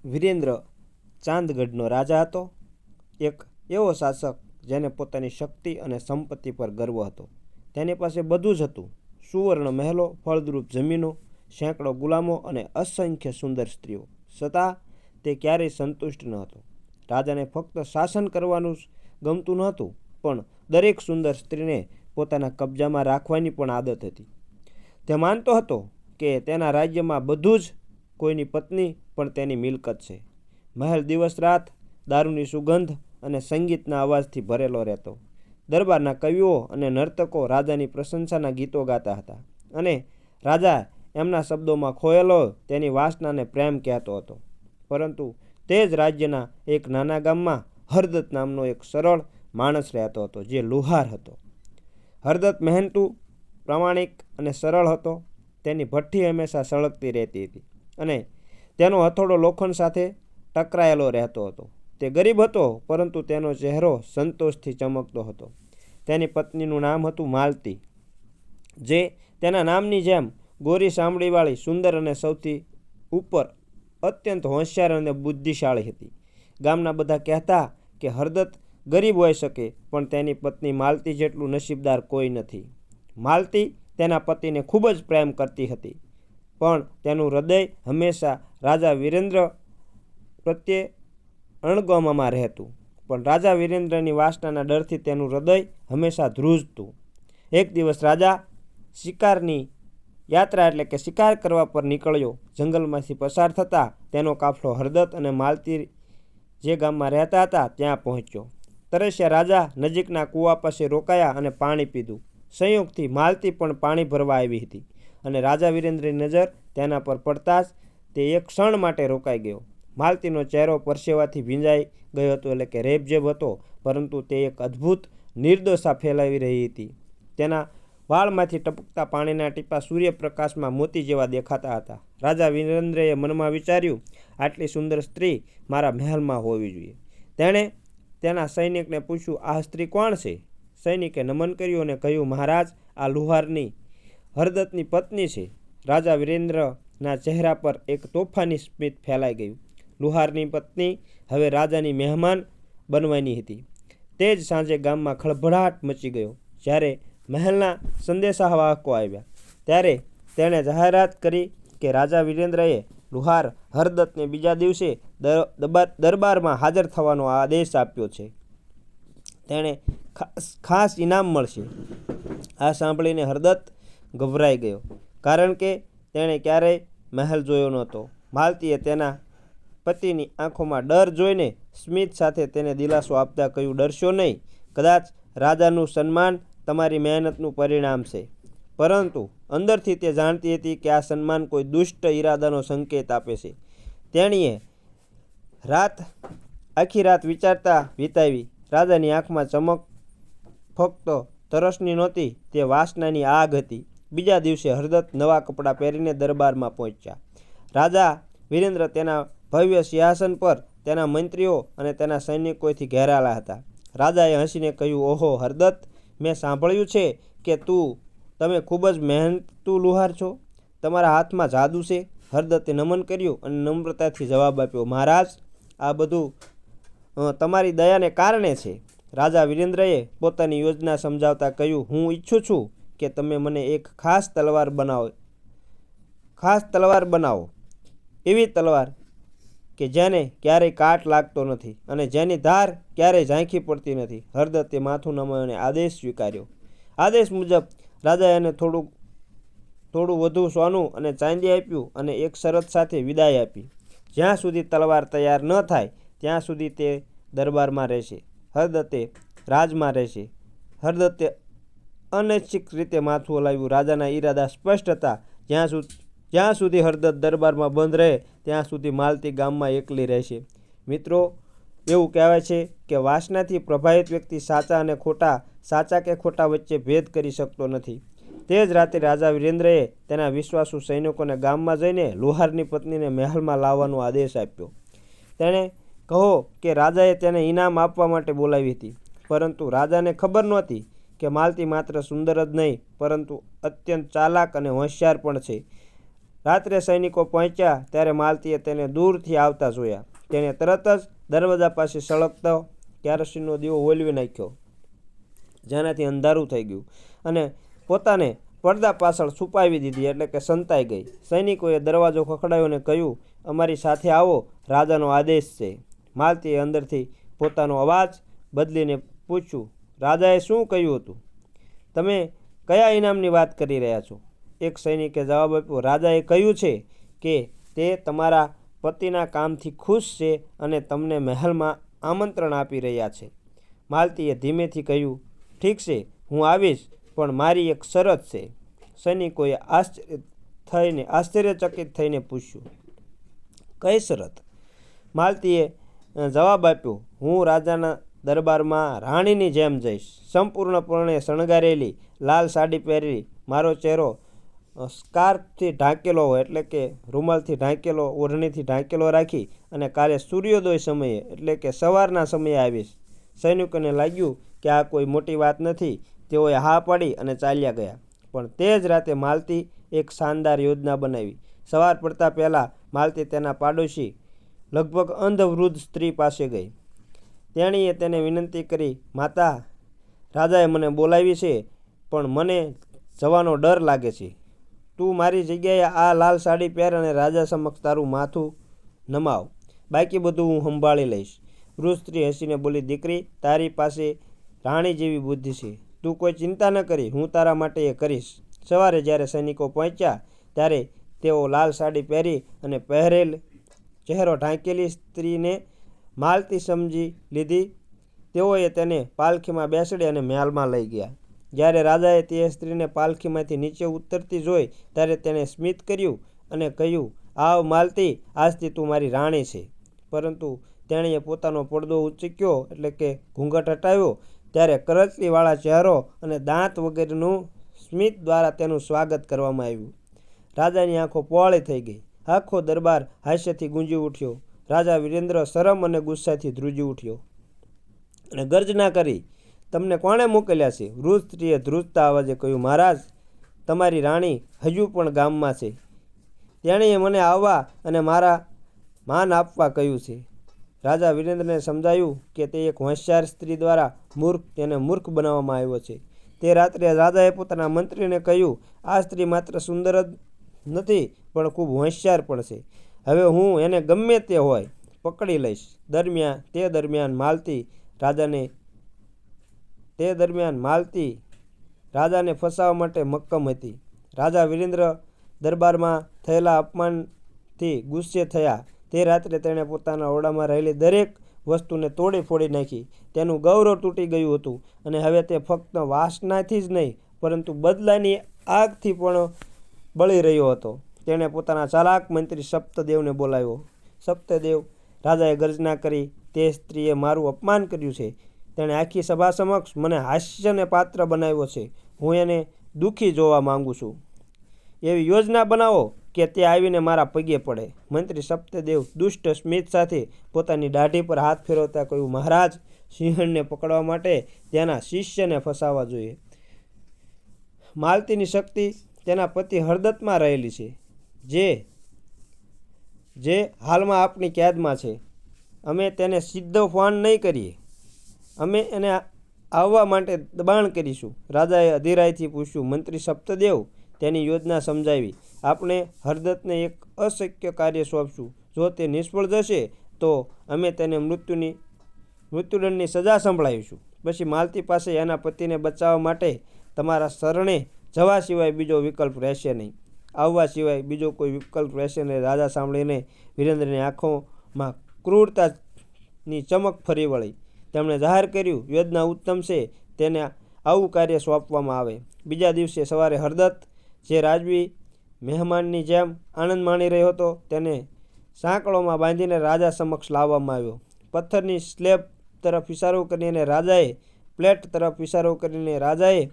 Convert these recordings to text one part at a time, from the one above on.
વીરેન્દ્ર ચાંદગઢનો રાજા હતો, એક એવો શાસક જેને પોતાની શક્તિ અને સંપત્તિ પર ગર્વ હતો. તેની પાસે બધું જ હતું: સુવર્ણ મહેલો, ફળદ્રુપ જમીનો, સેંકડો ગુલામો અને અસંખ્ય સુંદર સ્ત્રીઓ. છતાં તે ક્યારેય સંતુષ્ટ ન હતો. રાજાને ફક્ત શાસન કરવાનું જ ગમતું નહોતું, પણ દરેક સુંદર સ્ત્રીને પોતાના કબજામાં રાખવાની પણ આદત હતી. તે માનતો હતો કે તેના રાજ્યમાં બધું જ કોઈની પત્ની પણ તેની મિલકત છે. મહેલ દિવસ રાત દારૂની સુગંધ અને સંગીતના અવાજથી ભરેલો રહેતો. દરબારના કવિઓ અને નર્તકો રાજાની પ્રશંસાના ગીતો ગાતા હતા, અને રાજા એમના શબ્દોમાં ખોયેલો તેની વાસનાને પ્રેમ કહેતો હતો. પરંતુ તે જ રાજ્યના એક નાના ગામમાં હરદત્ત નામનો એક સરળ માણસ રહેતો હતો, જે લુહાર હતો. હરદત્ત મહેનતુ, પ્રામાણિક અને સરળ હતો. તેની ભઠ્ઠી હંમેશા સળગતી રહેતી હતી, અને તેનો હથોડો લોખંડ સાથે ટકરાયેલો રહેતો હતો. તે ગરીબ હતો, પરંતુ તેનો ચહેરો સંતોષથી ચમકતો હતો. તેની પત્નીનું નામ હતું માલતી, જે તેના નામની જેમ ગોરી ચામડીવાળી, સુંદર અને સૌથી ઉપર અત્યંત હોશિયાર અને બુદ્ધિશાળી હતી. ગામના બધા કહેતા કે હરદત્ત ગરીબ હોઈ શકે, પણ તેની પત્ની માલતી જેટલું નસીબદાર કોઈ નથી. માલતી તેના પતિને ખૂબ જ પ્રેમ કરતી હતી, પણ તેનું હૃદય હંમેશા રાજા વીરેન્દ્ર પ્રત્યે અણગમામાં રહેતું. પણ રાજા વીરેન્દ્રની વાસનાના ડરથી તેનું હૃદય હંમેશા ધ્રુજતું. એક દિવસ રાજા શિકારની યાત્રા એટલે કે શિકાર કરવા પર નીકળ્યો. જંગલમાંથી પસાર થતાં તેનો કાફલો હરદત્ત અને માલતી જે ગામમાં રહેતા હતા ત્યાં પહોંચ્યો. તરસ્યા રાજા નજીકના કૂવા પાસે રોકાયા અને પાણી પીધું. સંયોગથી માલતી પણ પાણી ભરવા આવી હતી, અને રાજા વીરેન્દ્રની નજર તેના પર પડતાં જ તે એક ક્ષણ માટે રોકાઈ ગયો. માલતીનો ચહેરો પરસેવાથી ભીંજાઈ ગયો હતો, એટલે કે રેબઝેબ હતો, પરંતુ તે એક અદ્ભુત નિર્દોષતા ફેલાવી રહી હતી. તેના વાળમાંથી ટપકતા પાણીના ટીપાં સૂર્યપ્રકાશમાં મોતી જેવા દેખાતા હતા. રાજા વીરેન્દ્રએ મનમાં વિચાર્યું, આટલી સુંદર સ્ત્રી મારા મહેલમાં હોવી જોઈએ. તેણે તેના સૈનિકને પૂછ્યું, આ સ્ત્રી કોણ છે? સૈનિકે નમન કર્યું અને કહ્યું, મહારાજ, આ લુહારની હરદત્તની પત્ની છે. રાજા વીરેન્દ્રના ચહેરા પર એક તોફાની સ્મિત ફેલાઈ ગયું. લુહારની પત્ની હવે રાજાની મહેમાન બનવાની હતી. તે જ સાંજે ગામમાં ખળભળાટ મચી ગયો. જ્યારે મહેલના સંદેશાવાહકો આવ્યા, ત્યારે તેણે જાહેરાત કરી કે રાજા વીરેન્દ્રએ લુહાર હરદત્તને બીજા દિવસે દરબારમાં હાજર થવાનો આદેશ આપ્યો છે. તેણે ખાસ ઇનામ મળશે. આ સાંભળીને હરદત્ત ગભરાઈ ગયો, કારણ કે તેણે ક્યારેય મહેલ જોયો નહોતો. માલતીએ તેના પતિની આંખોમાં ડર જોઈને સ્મિત સાથે તેને દિલાસો આપતા કહ્યું, ડરશો નહીં. કદાચ રાજાનું સન્માન તમારી મહેનતનું પરિણામ છે. પરંતુ અંદરથી તે જાણતી હતી કે આ સન્માન કોઈ દુષ્ટ ઈરાદાનો સંકેત આપે છે. તેણીએ આખી રાત વિચારતા વિતાવી. રાજાની આંખમાં ચમક ફક્ત તરસની નહોતી, તે વાસનાની આગ હતી. બીજા દિવસે હરદત્ત નવા કપડાં પહેરીને દરબારમાં પહોંચ્યા. રાજા વીરેન્દ્ર તેના ભવ્ય સિંહાસન પર તેના મંત્રીઓ અને તેના સૈનિકોથી ઘેરાયેલા હતા. રાજાએ હસીને કહ્યું, ઓહો હરદત્ત, મેં સાંભળ્યું છે કે તમે ખૂબ જ મહેનતુ લુહાર છો. તમારા હાથમાં જાદુ છે. હરદત્તે નમન કર્યું અને નમ્રતાથી જવાબ આપ્યો, મહારાજ, આ બધું તમારી દયાને કારણે છે. રાજા વીરેન્દ્રએ પોતાની યોજના સમજાવતા કહ્યું, હું ઈચ્છું છું કે તમે મને એક ખાસ તલવાર બનાવો, એવી તલવાર કે જેને ક્યારેય કાટ લાગતો નથી અને જેની ધાર ક્યારેય ઝાંખી પડતી નથી. હરદત્તે માથું નમાવીને આદેશ સ્વીકાર્યો. આદેશ મુજબ રાજાએ એને થોડું વધુ સોનું અને ચાંદી આપ્યું અને એક શરત સાથે વિદાય આપી. જ્યાં સુધી તલવાર તૈયાર ન થાય ત્યાં સુધી તે દરબારમાં રહેશે, હરદત્તે રાજમાં રહેશે. હરદત્તે અનૈચ્છિક રીતે માથું હલાવ્યું. રાજાના ઈરાદા સ્પષ્ટ હતા. જ્યાં સુધી હરદત્ત દરબારમાં બંધ રહે ત્યાં સુધી માલતી ગામમાં એકલી રહેશે. મિત્રો, એવું કહેવાય છે કે વાસનાથી પ્રભાવિત વ્યક્તિ સાચા કે ખોટા વચ્ચે ભેદ કરી શકતો નથી. તે જ રાતે રાજા વીરેન્દ્રએ તેના વિશ્વાસુ સૈનિકોને ગામમાં જઈને લુહારની પત્નીને મહેલમાં લાવવાનો આદેશ આપ્યો. તેણે કહો કે રાજાએ તેને ઇનામ આપવા માટે બોલાવી હતી, પરંતુ રાજાને ખબર નહોતી કે માલતી માત્ર સુંદર જ નહીં, પરંતુ અત્યંત ચાલાક અને હોશિયાર પણ છે. રાત્રે સૈનિકો પહોંચ્યા ત્યારે માલતીએ તેને દૂરથી આવતા જોયા. તેણે તરત જ દરવાજા પાસે સળગતો કેરોસીનનો દીવો ઓલવી નાખ્યો, જેનાથી અંધારું થઈ ગયું, અને પોતાને પડદા પાછળ છુપાવી દીધી, એટલે કે સંતાઈ ગઈ. સૈનિકોએ દરવાજો ખખડાવ્યો અને કહ્યું, અમારી સાથે આવો, રાજાનો આદેશ છે. માલતીએ અંદરથી પોતાનો અવાજ બદલીને પૂછ્યું, રાજાએ શું કહ્યું હતું? તમે કયા ઇનામની વાત કરી રહ્યા છો? એક સૈનિકે જવાબ આપ્યો, રાજાએ કહ્યું છે કે તે તમારા પતિના કામથી ખુશ છે અને તમને મહેલમાં આમંત્રણ આપી રહ્યા છે. માલતીએ ધીમેથી કહ્યું, ઠીક છે, હું આવીશ, પણ મારી એક શરત છે. સૈનિકોએ આશ્ચર્યચકિત થઈને પૂછ્યું, કઈ શરત? માલતીએ જવાબ આપ્યો, હું રાજાના દરબારમાં રાણીની જેમ જઈશ, સંપૂર્ણપણે શણગારેલી, લાલ સાડી પહેરી, મારો ચહેરો સ્કાર્ફથી ઢાંકેલો હોય, એટલે કે રૂમાલથી ઢાંકેલો, ઓઢણીથી ઢાંકેલો રાખી, અને કાલે સૂર્યોદય સમયે, એટલે કે સવારના સમયે આવીશ. સૈનિકોને લાગ્યું કે આ કોઈ મોટી વાત નથી. તેઓએ હા પાડી અને ચાલ્યા ગયા. પણ તે જ રાતે માલતી એક શાનદાર યોજના બનાવી. સવાર પડતા પહેલાં માલતી તેના પાડોશી, લગભગ અંધ વૃદ્ધ સ્ત્રી પાસે ગઈ. તેણીએ તેને વિનંતી કરી, માતા, રાજાએ મને બોલાવી છે, પણ મને જવાનો ડર લાગે છે. તું મારી જગ્યાએ આ લાલ સાડી પહેર અને રાજા સમક્ષ તારું માથું નમાવ. બાકી બધું હું સંભાળી લઈશ. વૃદ્ધ સ્ત્રી હસીને બોલી, દીકરી, તારી પાસે રાણી જેવી બુદ્ધિ છે. તું કોઈ ચિંતા ન કરી, હું તારા માટે એ કરીશ. સવારે જ્યારે સૈનિકો પહોંચ્યા ત્યારે તેઓ લાલ સાડી પહેરી અને પહેરેલ, ચહેરો ઢાંકેલી સ્ત્રીને માલતી સમજી લીધી. તેઓએ તેને પાલખીમાં બેસાડી અને મહેલમાં લઈ ગયા. જ્યારે રાજાએ તે સ્ત્રીને પાલખીમાંથી નીચે ઉતરતી જોઈ ત્યારે તેણે સ્મિત કર્યું અને કહ્યું, આવ માલતી, આજથી તું મારી રાણી છે. પરંતુ તેણીએ પોતાનો પડદો ઉંચક્યો, એટલે કે ઘૂંઘટ હટાવ્યો, ત્યારે કરચલીવાળા ચહેરો અને દાંત વગેરેનું સ્મિત દ્વારા તેનું સ્વાગત કરવામાં આવ્યું. રાજાની આંખો પહોળી થઈ ગઈ. આખો દરબાર હાસ્યથી ગુંજી ઉઠ્યો. રાજા વીરેન્દ્ર શરમ અને ગુસ્સાથી ધ્રુજી ઉઠ્યો અને ગર્જના કરી, તમને કોણે મોકલ્યા છે? વૃદ્ધ સ્ત્રીએ ધ્રુજતા અવાજે કહ્યું, મહારાજ, તમારી રાણી હજુ પણ ગામમાં છે. તેણીએ મને આવવા અને મારા માન આપવા કહ્યું છે. રાજા વીરેન્દ્રને સમજાયું કે તે એક હોશિયાર સ્ત્રી દ્વારા તેને મૂર્ખ બનાવવામાં આવ્યો છે. તે રાત્રે રાજાએ પોતાના મંત્રીને કહ્યું, આ સ્ત્રી માત્ર સુંદર જ નથી, પણ ખૂબ હોશિયાર પણ છે. હવે હું એને ગમે તે હોય પકડી લઈશ. તે દરમિયાન માલતી રાજાને ફસાવવા માટે મક્કમ હતી. રાજા વીરેન્દ્ર દરબારમાં થયેલા અપમાનથી ગુસ્સે થયા. તે રાત્રે તેણે પોતાના ઓરડામાં રહેલી દરેક વસ્તુને તોડી ફોડી નાખી. તેનું ગૌરવ તૂટી ગયું હતું અને હવે તે ફક્ત વાસનાથી જ નહીં, પરંતુ બદલાની આગથી પણ બળી રહ્યો હતો. તેણે પોતાના ચાલાક મંત્રી સપ્તદેવને બોલાવ્યો. સપ્તદેવ, રાજાએ ગર્જના કરી, તે સ્ત્રીએ મારું અપમાન કર્યું છે. તેણે આખી સભા સમક્ષ મને હાસ્યને પાત્ર બનાવ્યો છે. હું એને દુઃખી જોવા માંગુ છું. એવી યોજના બનાવો કે તે આવીને મારા પગે પડે. મંત્રી સપ્તદેવ દુષ્ટ સ્મિત સાથે પોતાની દાઢી પર હાથ ફેરવતા કહ્યું, મહારાજ, સિંહણને પકડવા માટે તેના શિષ્યને ફસાવવા જોઈએ. માલતીની શક્તિ તેના પતિ હરદત્તમાં રહેલી છે, જે હાલમાં આપણી કેદમાં છે. અમે તેને સીધો ફોન નહીં કરીએ. અમે એને આવવા માટે દબાણ કરીશું. રાજાએ અધીરાઈથી પૂછ્યું, મંત્રી સપ્તદેવ, તેની યોજના સમજાવી. આપણે હરદત્તને એક અશક્ય કાર્ય સોંપશું. જો તે નિષ્ફળ જશે તો અમે તેને મૃત્યુદંડની સજા સંભળાવીશું. પછી માલતી પાસે એના પતિને બચાવવા માટે તમારા શરણે જવા સિવાય બીજો વિકલ્પ રહેશે નહીં. આવવા સિવાય બીજો કોઈ વિકલ્પ રહેશે નહીં. રાજા સાંભળીને વીરેન્દ્રની આંખોમાં ક્રૂરતાની ચમક ફરી વળી. તેમણે જાહેર કર્યું, યોજના ઉત્તમ છે, તેને આવું કાર્ય સોંપવામાં આવે. બીજા દિવસે સવારે હરદત્ત, જે રાજવી મહેમાનની જેમ આનંદ માણી રહ્યો હતો, તેને સાંકળોમાં બાંધીને રાજા સમક્ષ લાવવામાં આવ્યો. પથ્થરની સ્લેબ તરફ ઇશારો કરીને રાજાએ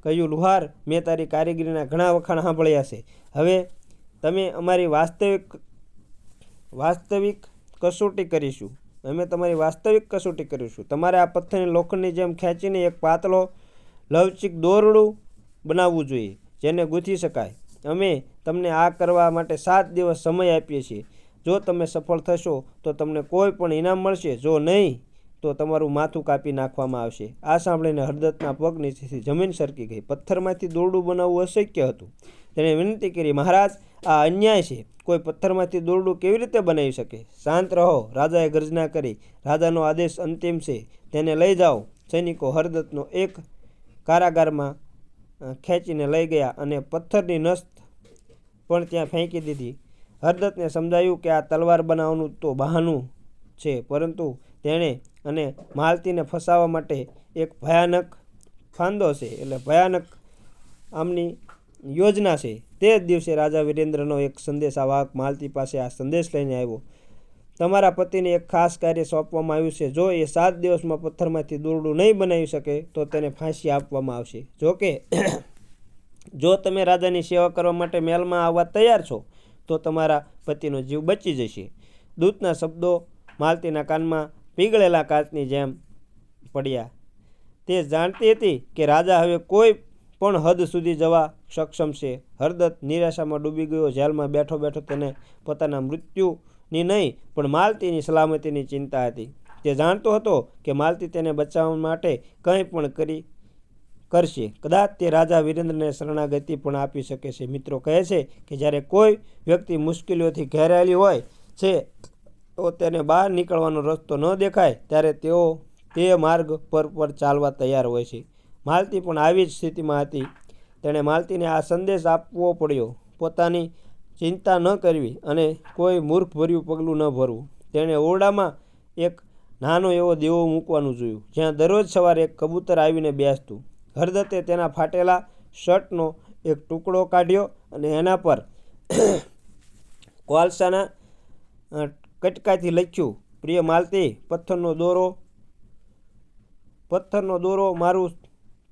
કહ્યું, લુહાર, મેં તારી કારીગરીના ઘણા વખાણ સાંભળ્યા છે. હવે તમે અમારી વાસ્તવિક કસોટી કરીશું. તમારે આ પથ્થરની લોખંડની જેમ ખેંચીને એક પાતળો લવચીક દોરડું બનાવવું જોઈએ, જેને ગૂંથી શકાય. અમે તમને આ કરવા માટે 7 દિવસ સમય આપીએ છીએ. જો તમે સફળ થશો તો તમને કોઈ પણ ઇનામ મળશે, જો નહીં તો તમારું માથું કાપી નાખવામાં આવશે. આ સાંભળીને હરદત્તના પગ નીચેથી જમીન સરકી ગઈ. પથ્થરમાંથી દોરડું બનાવવું અશક્ય હતું. તેણે વિનંતી કરી, મહારાજ, આ અન્યાય છે. કોઈ પથ્થરમાંથી દોરડું કેવી રીતે બનાવી શકે? શાંત રહો, રાજાએ ગર્જના કરી. રાજાનો આદેશ અંતિમ છે, તેને લઈ જાઓ. સૈનિકો હરદત્તનો એક કારાગારમાં ખેંચીને લઈ ગયા અને પથ્થરની નસ પણ ત્યાં ફેંકી દીધી. હરદત્તને સમજાયું કે આ તલવાર બનાવવાનું તો બહાનું છે, પરંતુ તેણે અને માલતીને ફસાવવા માટે એક ભયાનક ફાંદો છે, એટલે ભયાનક આમની યોજના છે. તે જ દિવસે રાજા વીરેન્દ્રનો એક સંદેશાવાહક માલતી પાસે આ સંદેશ લઈને આવ્યો. તમારા પતિને એક ખાસ કાર્ય સોંપવામાં આવ્યું છે. જો એ 7 દિવસમાં પથ્થરમાંથી દોરડું નહીં બનાવી શકે તો તેને ફાંસી આપવામાં આવશે. જો તમે રાજાની સેવા કરવા માટે મહેલમાં આવવા તૈયાર છો તો તમારા પતિનો જીવ બચી જશે. દૂતના શબ્દો માલતીના કાનમાં પીગળેલા કાચની જેમ પડ્યા. તે જાણતી હતી કે રાજા હવે કોઈ પણ હદ સુધી જવા સક્ષમ છે. હરદત્ત નિરાશામાં ડૂબી ગયો. જેલમાં બેઠો બેઠો તેને પોતાના મૃત્યુની નહીં પણ માલતીની સલામતીની ચિંતા હતી. તે જાણતો હતો કે માલતી તેને બચાવવા માટે કંઈ પણ કરશે. કદાચ તે રાજા વીરેન્દ્રને શરણાગતિ પણ આપી શકે છે. મિત્રો કહે છે કે જ્યારે કોઈ વ્યક્તિ મુશ્કેલીઓથી ઘેરાયેલી હોય છે તો તેને બહાર નીકળવાનો રસ્તો ન દેખાય ત્યારે તેઓ તે માર્ગ પર ચાલવા તૈયાર હોય છે. માલતી પણ આવી જ સ્થિતિમાં હતી. તેણે માલતીને આ સંદેશ આપવો પડ્યો. પોતાની ચિંતા ન કરવી અને કોઈ મૂર્ખભર્યું પગલું ન ભરવું. તેણે ઓરડામાં એક નાનો એવો દીવો મૂકવાનું જોયું, જ્યાં દરરોજ સવારે એક કબૂતર આવીને બેસતું. હરદત્તે તેના ફાટેલા શર્ટનો એક ટુકડો કાઢ્યો અને એના પર કોલસાના કટકાથી લખ્યું, પ્રિય માલતી, પથ્થરનો દોરો મારું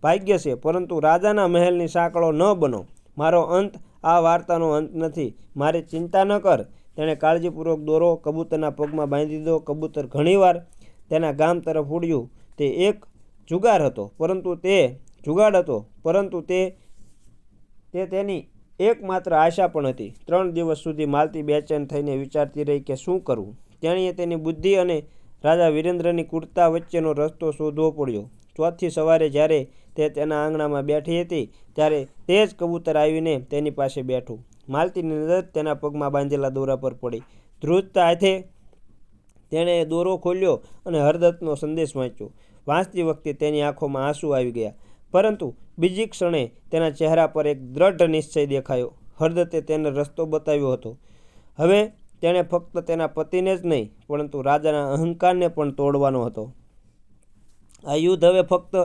ભાગ્ય છે, પરંતુ રાજાના મહેલની સાંકળો ન બનો. મારો અંત આ વાર્તાનો અંત નથી. મારી ચિંતા ન કર. તેણે કાળજીપૂર્વક દોરો કબૂતરના પગમાં બાંધી દીધો. કબૂતર ઘણીવાર તેના ગામ તરફ ઉડ્યું. તે એક જુગાડ હતો, પરંતુ તે તેની એકમાત્ર આશા પણ હતી. 3 દિવસ સુધી માલતી બેચેન થઈને વિચારતી રહી કે શું કરવું. તેણીએ તેની બુદ્ધિ અને રાજા વીરેન્દ્રની ક્રૂરતા વચ્ચેનો રસ્તો શોધવો પડ્યો. ચોથી સવારે જ્યારે તે તેના આંગણામાં બેઠી હતી ત્યારે તે જ કબૂતર આવીને તેની પાસે બેઠું. માલતીની નજર તેના પગમાં બાંધેલા દોરા પર પડી. ધ્રુજતા હાથે તેણે દોરો ખોલ્યો અને હરદત્તનો સંદેશ વાંચ્યો. વાંચતી વખતે તેની આંખોમાં આંસુ આવી ગયા, પરંતુ બીજી ક્ષણે તેના ચહેરા પર એક દ્રઢ નિશ્ચય દેખાયો. હરદત્તે તેને રસ્તો બતાવ્યો હતો. હવે તેણે ફક્ત તેના પતિને જ નહીં પરંતુ રાજાના અહંકારને પણ તોડવાનો હતો. આ યુદ્ધ હવે ફક્ત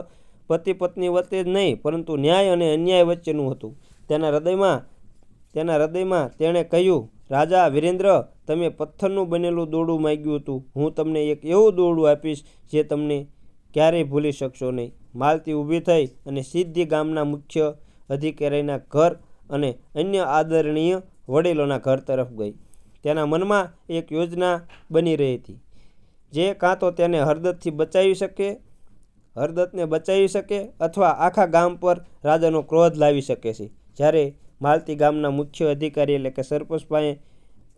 પતિ પત્ની વચ્ચે જ નહીં પરંતુ ન્યાય અને અન્યાય વચ્ચેનું હતું. તેના હૃદયમાં તેણે કહ્યું, રાજા વીરેન્દ્ર, તમે પથ્થરનું બનેલું દોરડું માંગ્યું હતું. હું તમને એક એવું દોરડું આપીશ જે તમને ક્યારેય ભૂલી શકશો નહીં. માલતી ઊભી થઈ અને સીધી ગામના મુખ્ય અધિકારીના ઘર અને અન્ય આદરણીય વડીલોના ઘર તરફ ગઈ. તેના મનમાં એક યોજના બની રહી હતી, જે કાં તો તેને હરદત્તને બચાવી શકે અથવા આખા ગામ પર રાજાનો ક્રોધ લાવી શકે છે. જ્યારે માલતી ગામના મુખ્ય અધિકારી એટલે કે સરપંચ પાસે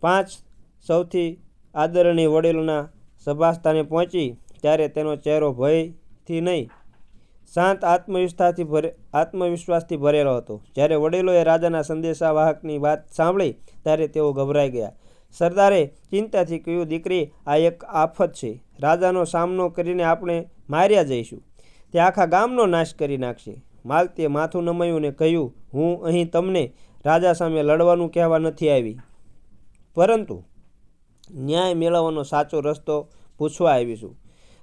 5 સૌથી આદરણીય વડીલોના સભાસ્થાને પહોંચી ત્યારે તેનો ચહેરો ભયથી નહીં, શાંત આત્મવિશ્વાસથી ભરેલો હતો. જ્યારે વડીલોએ રાજાના સંદેશાવાહકની વાત સાંભળી ત્યારે તેઓ ગભરાઈ ગયા. સરદારે ચિંતાથી કહ્યું, દીકરી, આ એક આફત છે. રાજાનો સામનો કરીને આપણે માર્યા જઈશું. તે આખા ગામનો નાશ કરી નાખશે. માલતીએ માથું નમાયું અને કહ્યું, હું અહીં તમને રાજા સામે લડવાનું કહેવા નથી આવી, પરંતુ ન્યાય મેળવવાનો સાચો રસ્તો પૂછવા આવી છું.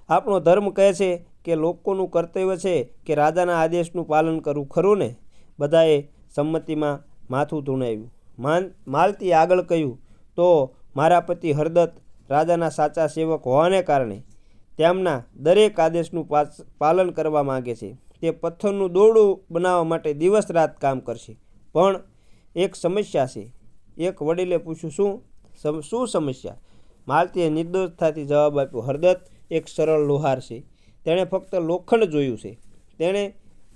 આપણો ધર્મ કહે છે કે લોકોનું કર્તવ્ય છે કે રાજાના આદેશનું પાલન કરવું, ખરું ને? બધાએ સંમતિમાં માથું ધૂણાવ્યું. માલતીએ આગળ કહ્યું, તો મારા પતિ હરદત્ત રાજાના સાચા સેવક હોવાને કારણે તેમના દરેક આદેશનું પાલન કરવા માગે છે. તે પથ્થરનું દોરડું બનાવવા માટે દિવસ રાત કામ કરશે. પણ એક સમસ્યા છે. એક વડીલે પૂછ્યું, શું સમસ્યા? માલતીએ નિર્દોષતાથી જવાબ આપ્યો, હરદત્ત એક સરળ લુહાર છે. તેણે ફક્ત લોખંડ જોયું છે.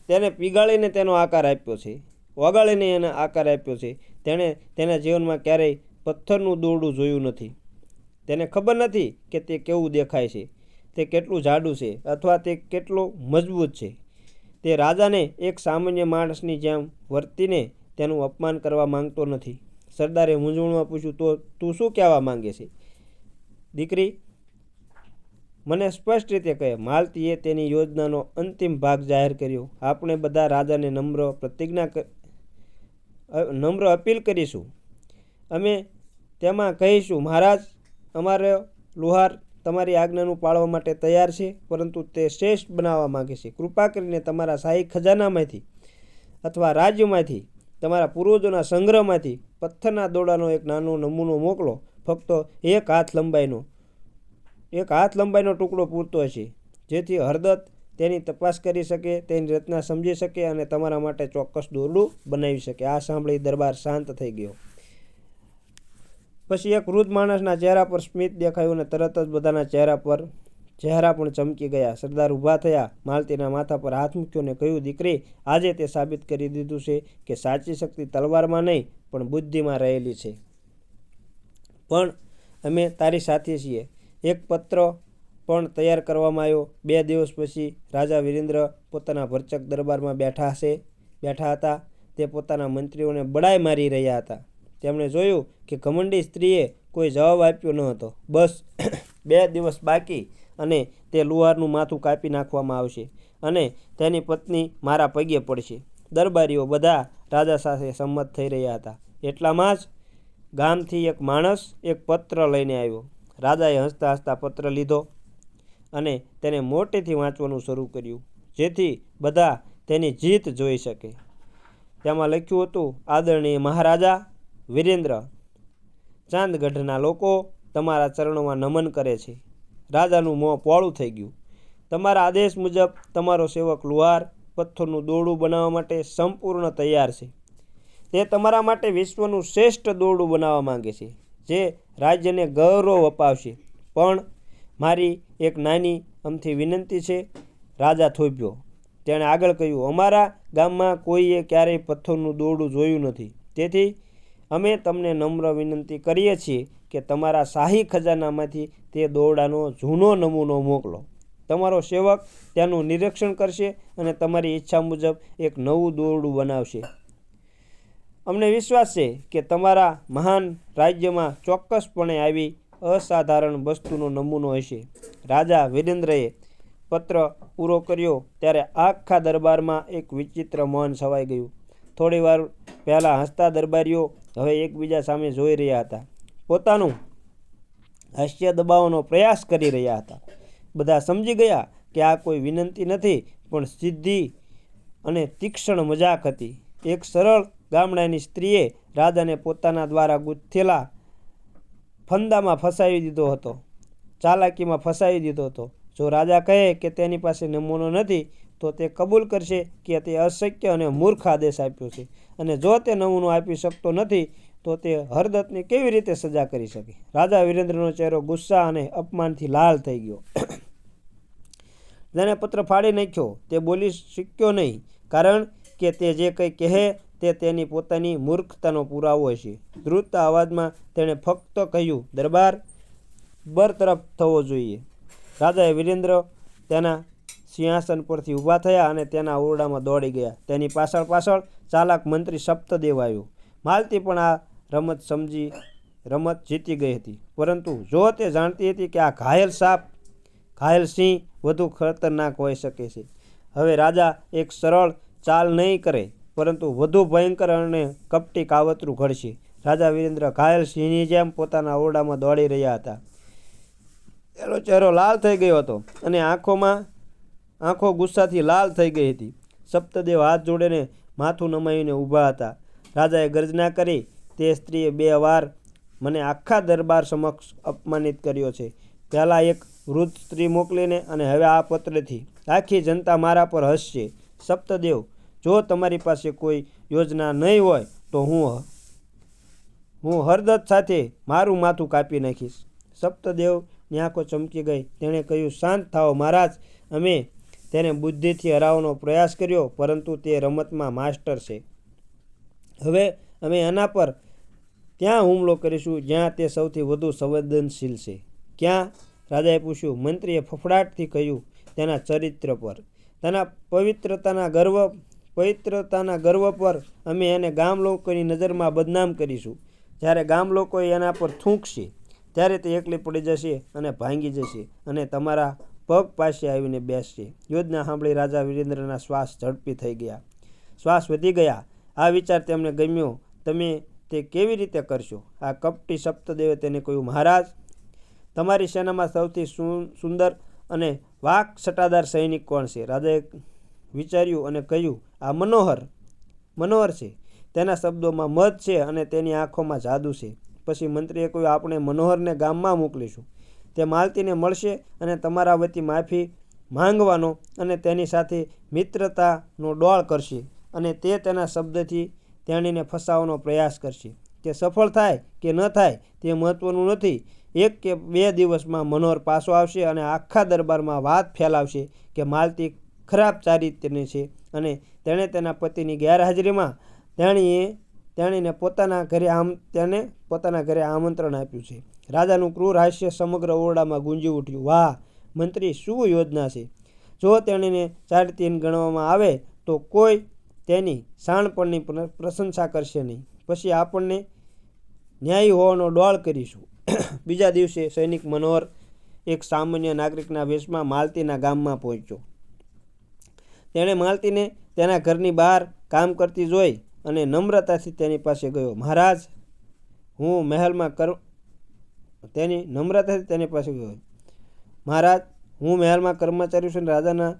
તેને પીગાળીને તેનો આકાર આપ્યો છે. ઓગાળીને એને આકાર આપ્યો છે. તેણે તેના જીવનમાં ક્યારેય પથ્થરનું દોરડું જોયું નથી. તેને ખબર નથી કે તે કેવું દેખાય છે, તે કેટલું જાડું છે અથવા તે કેટલું મજબૂત છે. તે રાજાને એક સામાન્ય માણસની જેમ વર્તીને તેનું અપમાન કરવા માંગતો નથી. સરદારે મૂંઝવણમાં પૂછ્યું, તો તું શું કહેવા માંગે છે દીકરી? મને સ્પષ્ટ રીતે કહે. માલતીએ તેની યોજનાનો અંતિમ ભાગ જાહેર કર્યો. આપણે બધા રાજાને નમ્ર અપીલ કરીશું. અમે તેમાં કહીશું, મહારાજ, અમારો લુહાર તમારી આજ્ઞાનું પાળવા માટે તૈયાર છે, પરંતુ તે શ્રેષ્ઠ બનાવવા માંગે છે. કૃપા કરીને તમારા શાહી ખજાનામાંથી અથવા રાજ્યમાંથી, તમારા પૂર્વજોના સંગ્રહમાંથી પથ્થરના દોરડાનો એક નાનો નમૂનો મોકલો. ફક્ત એક હાથ લંબાઈનો ટુકડો પૂરતો હશે, જેથી હરદત્ત તેની તપાસ કરી શકે, તેની રચના સમજી શકે અને તમારા માટે ચોક્કસ દોરડું બનાવી શકે. આ સાંભળી દરબાર શાંત થઈ ગયો. પછી એક વૃદ્ધ માણસના ચહેરા પર સ્મિત દેખાયું અને તરત જ બધાના ચહેરા પણ ચમકી ગયા. સરદાર ઊભા થયા, માલતીના માથા પર હાથ મૂક્યો અને કહ્યું, દીકરી, આજે તે સાબિત કરી દીધું છે કે સાચી શક્તિ તલવારમાં નહીં પણ બુદ્ધિમાં રહેલી છે. પણ અમે તારી સાથે છીએ. એક પત્ર પણ તૈયાર કરવામાં આવ્યો. 2 દિવસ પછી રાજા વીરેન્દ્ર પોતાના ભરચક દરબારમાં બેઠા હતા. તે પોતાના મંત્રીઓને બડાઈ મારી રહ્યા હતા. તેમણે જોયું કે ઘમંડી સ્ત્રીએ કોઈ જવાબ આપ્યો ન હતો. બસ 2 દિવસ બાકી અને તે લુહારનું માથું કાપી નાખવામાં આવશે અને તેની પત્ની મારા પગે પડશે. દરબારીઓ બધા રાજા સાથે સંમત થઈ રહ્યા હતા. એટલામાં જ ગામથી એક માણસ એક પત્ર લઈને આવ્યો. રાજાએ હસતા હસતા પત્ર લીધો અને તેને મોટેથી વાંચવાનું શરૂ કર્યું, જેથી બધા તેની જીત જોઈ શકે. તેમાં લખ્યું હતું, આદરણીય મહારાજા વીરેન્દ્ર, ચાંદગઢના લોકો તમારા ચરણોમાં નમન કરે છે. રાજાનું મોં પોળું થઈ ગયું. તમારા આદેશ મુજબ તમારો સેવક લુહાર પથ્થરનું દોરડું બનાવવા માટે સંપૂર્ણ તૈયાર છે. તે તમારા માટે વિશ્વનું શ્રેષ્ઠ દોરડું બનાવવા માંગે છે, જે રાજ્યને ગૌરવ અપાવશે. પણ મારી એક નાની અમથી વિનંતી છે. રાજા થોભ્યો. તેણે આગળ કહ્યું, અમારા ગામમાં કોઈએ ક્યારેય પથ્થરનું દોરડું જોયું નથી. તેથી અમે તમને નમ્ર વિનંતી કરીએ છીએ કે તમારા શાહી ખજાનામાંથી તે દોરડાનો જૂનો નમૂનો મોકલો. તમારો સેવક તેનું નિરીક્ષણ કરશે અને તમારી ઈચ્છા મુજબ એક નવું દોરડું બનાવશે. અમને વિશ્વાસ છે કે તમારા મહાન રાજ્યમાં ચોક્કસપણે આવી અસાધારણ વસ્તુનો નમૂનો હશે. રાજા વીરેન્દ્રએ પત્ર પૂરો કર્યો ત્યારે આખા દરબારમાં એક વિચિત્ર મૌન છવાઈ ગયું. થોડી વાર પહેલાં હસતા દરબારીઓ હવે એકબીજા સામે જોઈ રહ્યા હતા, પોતાનું હાસ્ય દબાવવાનો પ્રયાસ કરી રહ્યા હતા. બધા સમજી ગયા કે આ કોઈ વિનંતી નથી, પણ સીધી અને તીક્ષ્ણ મજાક હતી. એક સરળ ગામડાની સ્ત્રીએ રાજાને પોતાના દ્વારા ગૂંથેલા ફંદામાં ફસાવી દીધો હતો, ચાલાકીમાં ફસાવી દીધો હતો. જો રાજા કહે કે તેની પાસે નમૂનો નથી, તો તે કબૂલ કરશે કે તે અશક્ય અને મૂર્ખ આદેશ આપ્યો છે, અને જો તે નમૂનો આપી શકતો નથી તો તે હરદત્તની કેવી રીતે સજા કરી શકે? રાજા વીરેન્દ્રનો ચહેરો ગુસ્સા અને અપમાનથી લાલ થઈ ગયો. જેને પત્ર ફાડી નાખ્યો તે બોલી શક્યો નહીં, કારણ કે તે જે કંઈ કહે તે તેની પોતાની મૂર્ખતાનો પુરાવો હશે. દ્રુત અવાજમાં તેણે ફક્ત કહ્યું, દરબાર બરતરફ થવો જોઈએ. રાજાએ વીરેન્દ્ર તેના સિંહાસન પરથી ઊભા થયા અને તેના ઓરડામાં દોડી ગયા. તેની પાછળ ચાલાક મંત્રી સપ્તદેવ આવ્યો. માલતી પણ આ રમત જીતી ગઈ હતી, પરંતુ જો તે જાણતી હતી કે આ ઘાયલ સિંહ વધુ ખતરનાક હોઈ શકે છે. હવે રાજા એક સરળ ચાલ નહીં કરે, પરંતુ વધુ ભયંકર અને કપટી કાવતરું ઘડશે. રાજા વીરેન્દ્ર ઘાયલ સિંહની જેમ પોતાના ઓરડામાં દોડી રહ્યા હતા. તેનો ચહેરો લાલ થઈ ગયો હતો અને આંખો ગુસ્સાથી લાલ થઈ ગઈ હતી. સપ્તદેવ હાથ જોડીને માથું નમાવીને ઊભા હતા. રાજાએ ગર્જના કરી, તે સ્ત્રીએ 2 વાર મને આખા દરબાર સમક્ષ અપમાનિત કર્યો છે. પહેલાં એક વૃદ્ધ સ્ત્રી મોકલીને અને હવે આ પત્રથી આખી જનતા મારા પર હસશે. સપ્તદેવ, જો તમારી પાસે કોઈ યોજના નહીં હોય તો હું હરદત્ત સાથે મારું માથું કાપી નાખીશ. સપ્તદેવની આંખો ચમકી ગઈ. તેણે કહ્યું, શાંત થાઓ મહારાજ, અમે તેને બુદ્ધિથી હરાવવાનો પ્રયાસ કર્યો, પરંતુ તે રમતમાં માસ્ટર છે. હવે અમે આના પર ત્યાં હુમલો કરીશું જ્યાં તે સૌથી વધુ સંવેદનશીલ છે. ક્યાં? રાજાએ પૂછ્યું. મંત્રીએ ફફડાટથી કહ્યું, તેના ચરિત્ર પર, તેના પવિત્રતાના ગર્વ પર. અમે એને ગામ લોકોની નજરમાં બદનામ કરીશું. જ્યારે ગામ લોકો એના પર થૂંકશે ત્યારે તે એકલી પડી જશે અને ભાંગી જશે અને તમારા પગ પાસે આવીને બેસશે. યોજના સાંભળી રાજા વીરેન્દ્રના શ્વાસ ઝડપી થઈ ગયા, શ્વાસ વધી ગયા. આ વિચાર તેમને ગમ્યો. તમે તે કેવી રીતે કરશો? આ કપટી સપ્તદેવે તેને કહ્યું. મહારાજ, તમારી સેનામાં સૌથી સુંદર અને વાક સટ્ટાદાર સૈનિક કોણ છે? રાજાએ વિચાર્યું અને કહ્યું, આ મનોહર છે. તેના શબ્દોમાં મધ છે અને તેની આંખોમાં જાદુ છે. પછી મંત્રીએ કહ્યું, આપણે મનોહરને ગામમાં મોકલીશું. તે માલતીને મળશે અને તમારા વતી માફી માંગવાનો અને તેની સાથે મિત્રતાનો ડોળ કરશે અને તે તેના શબ્દથી તેણીને ફસાવવાનો પ્રયાસ કરશે. તે સફળ થાય કે ન થાય તે મહત્વનું નથી. 1 કે 2 દિવસમાં મનોહર પાછો આવશે અને આખા દરબારમાં વાત ફેલાવશે કે માલતી ખરાબ ચારિત્ર્યની છે અને તેણે તેના પતિની ગેરહાજરીમાં તેણીને પોતાના ઘરે આમંત્રણ આપ્યું છે. રાજાનું ક્રૂર હાસ્ય સમગ્ર ઓરડામાં ગુંજી ઉઠ્યું. વાહ મંત્રી, શું યોજના છે! જો તેણીને ચારિત્ર્યહીન ગણવામાં આવે તો કોઈ તેની શાણપણની પ્રશંસા કરશે નહીં. પછી આપણને ન્યાયી હોવાનો ડોળ કરીશું. બીજા દિવસે સૈનિક મનોહર એક સામાન્ય નાગરિકના વેશમાં માલતીના ગામમાં પહોંચ્યો. તેણે માલતીને તેના ઘરની બહાર કામ કરતી જોઈ અને નમ્રતાથી તેની પાસે ગયો. મહારાજ, હું મહેલમાં કર્મચારી છું અને રાજાના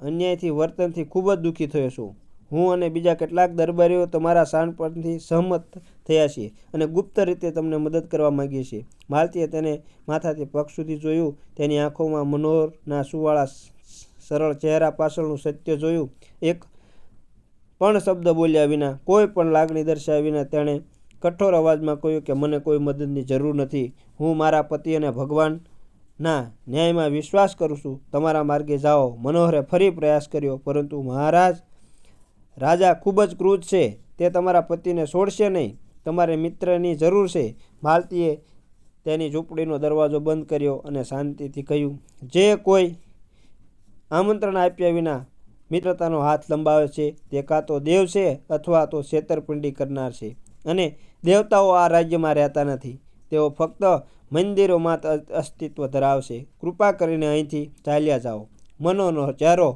અન્યાયથી વર્તનથી ખૂબ જ દુઃખી થયો છું. હું અને બીજા કેટલાક દરબારીઓ તમારા શાણપણથી સહમત થયા છીએ અને ગુપ્ત રીતે તમને મદદ કરવા માંગીએ છીએ. માલતીએ તેને માથાથી પગ સુધી જોયું. તેની આંખોમાં મનોહરના સુવાળા સરળ ચહેરા પાછળનું સત્ય જોયું. એક પણ શબ્દ બોલ્યા વિના, કોઈ પણ લાગણી દર્શાવ્યા વિના તેણે કઠોર અવાજમાં કહ્યું કે મને કોઈ મદદની જરૂર નથી. હું મારા પતિ અને ભગવાનના ન્યાયમાં વિશ્વાસ કરું છું. તમારા માર્ગે જાઓ. મનોહરે ફરી પ્રયાસ કર્યો, પરંતુ મહારાજ, રાજા ખૂબ જ ક્રૂર છે. તે તમારા પતિને છોડશે નહીં. તમારે મિત્રની જરૂર છે. માલતીએ તેની ઝૂંપડીનો દરવાજો બંધ કર્યો અને શાંતિથી કહ્યું, જે કોઈ આમંત્રણ આપ્યા વિના મિત્રતાનો હાથ લંબાવે છે તે કાં તો દેવ છે અથવા તો છેતરપિંડી કરનાર છે. અને દેવતાઓ આ રાજ્યમાં રહેતા નથી. તેઓ ફક્ત મંદિરોમાં અસ્તિત્વ ધરાવશે. કૃપા કરીને અહીંથી ચાલ્યા જાઓ. મનોહરનો ચહેરો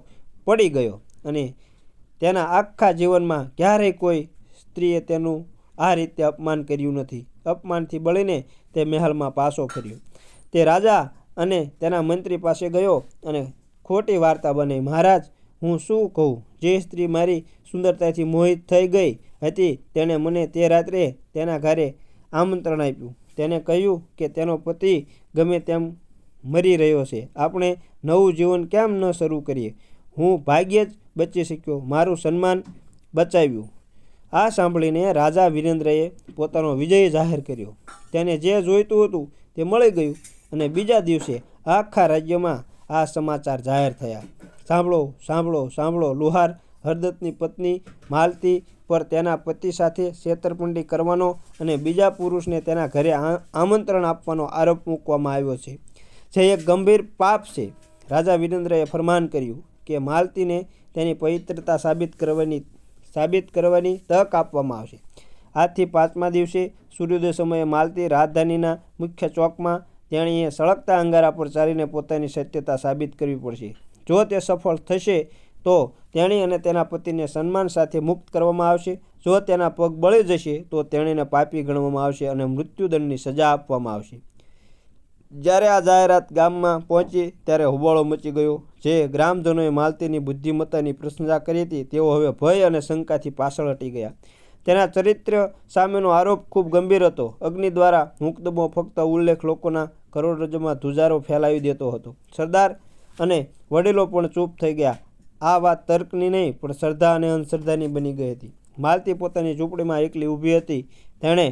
પડી ગયો અને તેના આખા જીવનમાં ક્યારેય કોઈ સ્ત્રીએ તેનું આ રીતે અપમાન કર્યું નથી. અપમાનથી બળીને તે મહેલમાં પાછો ફર્યો. તે રાજા અને તેના મંત્રી પાસે ગયો અને ખોટી વાર્તા બનાવી. મહારાજ, હું શું કહું? જે સ્ત્રી મારી સુંદરતાથી મોહિત થઈ ગઈ હતી તેણે મને તે રાત્રે તેના ઘરે આમંત્રણ આપ્યું. તેને કહ્યું કે તેનો પતિ ગમે તેમ મરી રહ્યો છે. આપણે નવું જીવન કેમ ન શરૂ કરીએ? હું ભાગ્યે જ બચી શક્યો. મારું સન્માન બચાવ્યું. આ સાંભળીને રાજા વીરેન્દ્રએ પોતાનો વિજય જાહેર કર્યો. તેને જે જોઈતું હતું તે મળી ગયું અને બીજા દિવસે આખા રાજ્યમાં આ સમાચાર જાહેર થયા. સાંભળો, સાંભળો, સાંભળો! લુહાર હરદત્તની પત્ની માલતી પર તેના પતિ સાથે છેતરપિંડી કરવાનો અને બીજા પુરુષને તેના ઘરે આમંત્રણ આપવાનો આરોપ મૂકવામાં આવ્યો છે, જે એક ગંભીર પાપ છે. રાજા વીરેન્દ્રએ ફરમાન કર્યું કે માલતીને તેની પવિત્રતા સાબિત કરવાની તક આપવામાં આવશે. આજથી 5મા દિવસે સૂર્યોદય સમયે માલતી રાજધાનીના મુખ્ય ચોકમાં તેણીએ સળગતા અંગારા પર ચાલીને પોતાની સત્યતા સાબિત કરવી પડશે. જો તે સફળ થશે તો તેણી અને તેના પતિને સન્માન સાથે મુક્ત કરવામાં આવશે. જો તેના પગ બળી જશે તો તેણીને પાપી ગણવામાં આવશે અને મૃત્યુદંડની સજા આપવામાં આવશે. જ્યારે આ જાહેરાત ગામમાં પહોંચી ત્યારે હોબાળો મચી ગયો. જે ગ્રામજનોએ માલતીની બુદ્ધિમત્તાની પ્રશંસા કરી હતી તેઓ હવે ભય અને શંકાથી પાછળ હટી ગયા. તેના ચરિત્ર સામેનો આરોપ ખૂબ ગંભીર હતો. અગ્નિ દ્વારા હુકદમો ફક્ત ઉલ્લેખ લોકોના કરોડરજ્જુમાં ધુજારો ફેલાવી દેતો હતો. સરદાર અને વડીલો પણ ચૂપ થઈ ગયા. આ વાત તર્કની નહીં પણ શ્રદ્ધા અને અંધશ્રદ્ધાની બની ગઈ હતી. માલતી પોતાની ઝૂંપડીમાં એકલી ઊભી હતી. તેણે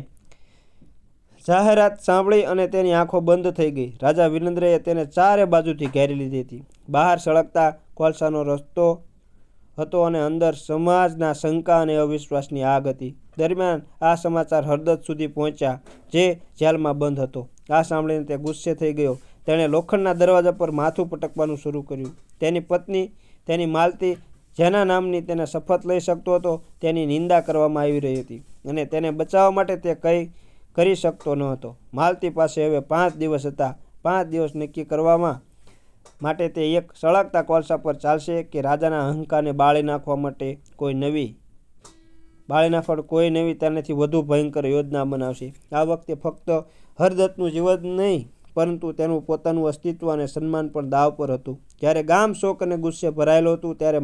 જાહેરાત સાંભળી અને તેની આંખો બંધ થઈ ગઈ. રાજા વીરેન્દ્રએ તેને ચારે બાજુથી ઘેરી લીધી હતી. બહાર સળગતા કોલસાનો હતો અને અંદર સમાજના શંકા અને અવિશ્વાસની આગ હતી. દરમિયાન આ સમાચાર હરદત્ત સુધી પહોંચ્યા, જે જેલમાં બંધ હતો. આ સાંભળીને તે ગુસ્સે થઈ ગયો. તેણે લોખંડના દરવાજા પર માથું પટકવાનું શરૂ કર્યું. તેની પત્ની, તેની માલતી, જેના નામની તેને શપથ લઈ શકતો હતો, તેની નિંદા કરવામાં આવી રહી હતી અને તેને બચાવવા માટે તે કંઈ કરી શકતો ન હતો. માલતી પાસે હવે 5 દિવસ હતા. 5 દિવસ નક્કી કરવામાં માટે તે એક સળગતા કોલસા પર ચાલશે કે રાજાના અહંકારને બાળી નાખવા માટે કોઈ નવી તેનાથી વધુ ભયંકર યોજના બનાવશે. આ વખતે ફક્ત હરદત્તનું જીવન નહીં, પરંતુ તેનું પોતાનું અસ્તિત્વ અને સન્માન પણ દાવ પર હતું. જ્યારે ગામ શોક અને ગુસ્સે ભરાયેલું હતું, ત્યારે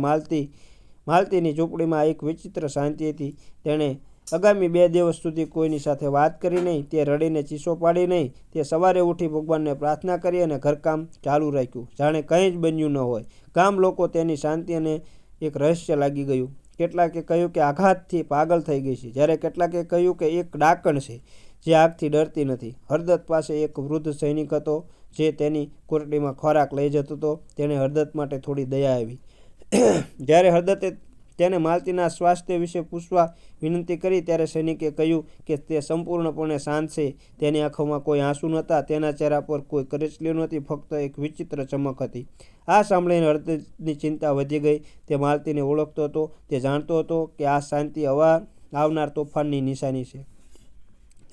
માલતીની ઝૂંપડીમાં એક વિચિત્ર શાંતિ હતી. તેણે આગામી 2 દિવસ સુધી કોઈની સાથે વાત કરી નહીં. તે રડીને ચીસો પાડી નહીં. તે સવારે ઉઠી ભગવાનને પ્રાર્થના કરી અને ઘરકામ ચાલુ રાખ્યું, જાણે કંઈ જ બન્યું ન હોય. ગામ લોકો તેની શાંતિ અને એક રહસ્ય લાગી ગયું. કેટલાકે કહ્યું કે આઘાતથી પાગલ થઈ ગઈ છે, જ્યારે કેટલાકે કહ્યું કે એક ડાકણ છે જે આગથી ડરતી નથી. હરદત્ત પાસે એક વૃદ્ધ સૈનિક હતો જે તેની કોટડીમાં ખોરાક લઈ જતો હતો. તેણે હરદત્ત માટે થોડી દયા આવી. જ્યારે હરદત્તે તેને માલતીના સ્વાસ્થ્ય વિશે પૂછવા વિનંતી કરી, ત્યારે સૈનિકે કહ્યું કે તે સંપૂર્ણપણે શાંત છે. તેની આંખોમાં કોઈ આંસુ નહોતા, તેના ચહેરા પર કોઈ કરચલીઓ નહોતી, ફક્ત એક વિચિત્ર ચમક હતી. આ સાંભળીને હરદત્તની ચિંતા વધી ગઈ. તે માલતીને ઓળખતો હતો. તે જાણતો હતો કે આ શાંતિ આવનાર તોફાનની નિશાની છે.